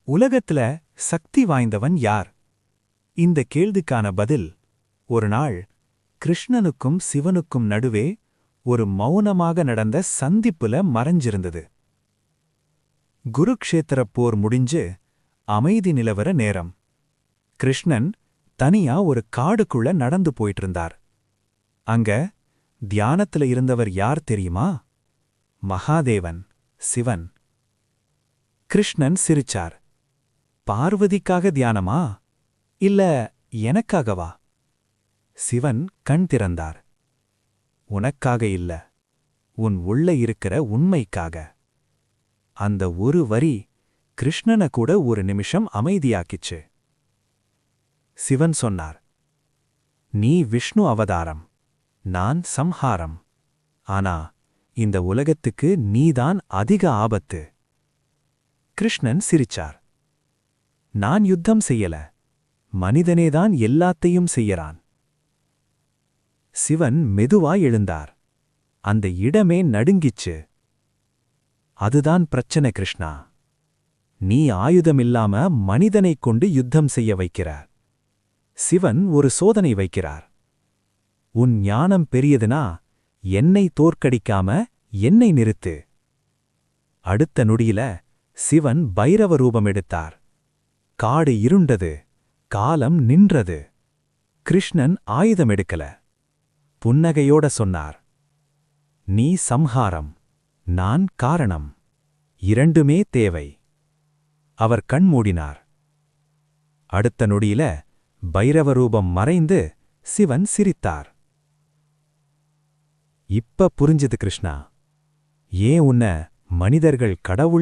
உலகத்துல சக்தி வாய்ந்தவன் யார்? இந்த கேள்விக்கான பதில் ஒரு நாள் கிருஷ்ணனுக்கும் சிவனுக்கும் நடுவே ஒரு மௌனமாக நடந்த சந்திப்புல மறைஞ்சிருந்தது. குருக்ஷேத்திரப் போர் முடிஞ்சு அமைதி நிலவர நேரம். கிருஷ்ணன் தனியா ஒரு காடுக்குள்ள நடந்து போயிட்டு இருந்தார். அங்க தியானத்துல இருந்தவர் யார் தெரியுமா? மகாதேவன், சிவன். கிருஷ்ணன் சிரிச்சார். பார்வதிக்காக தியானமா? இல்ல எனக்காகவா? சிவன் கண் திறந்தார். உனக்காக இல்ல, உன் உள்ள இருக்கிற உண்மைக்காக. அந்த ஒரு வரி கிருஷ்ணனை கூட ஒரு நிமிஷம் அமைதியாக்கிச்சு. சிவன் சொன்னார், நீ விஷ்ணு அவதாரம், நான் சம்ஹாரம். ஆனா இந்த உலகத்துக்கு நீதான் அதிக ஆபத்து. கிருஷ்ணன் சிரிச்சார். நான் யுத்தம் செய்யல, மனிதனேதான் எல்லாத்தையும் செய்யறான். சிவன் மெதுவாய் எழுந்தார். அந்த இடமே நடுங்கிச்சு. அதுதான் பிரச்சனை கிருஷ்ணா. நீ ஆயுதமில்லாம மனிதனைக் கொண்டு யுத்தம் செய்ய வைக்கிறார். சிவன் ஒரு சோதனை வைக்கிறார். உன் ஞானம் பெரியதுனா என்னை தோற்கடிக்காம என்னை நிறுத்து. அடுத்த நொடியில சிவன் பைரவ ரூபம் எடுத்தார். காடு இருண்டது, காலம் நின்றது. கிருஷ்ணன் ஆயுதம் எடுக்கல. புன்னகையோட சொன்னார், நீ சம்ஹாரம், நான் காரணம். இரண்டுமே தேவை. அவர் கண் மூடினார். அடுத்த நொடியில பைரவ ரூபம் மறைந்து சிவன் சிரித்தார். இப்ப புரிஞ்சது கிருஷ்ணா, ஏன் உன்ன மனிதர்கள் கடவுள்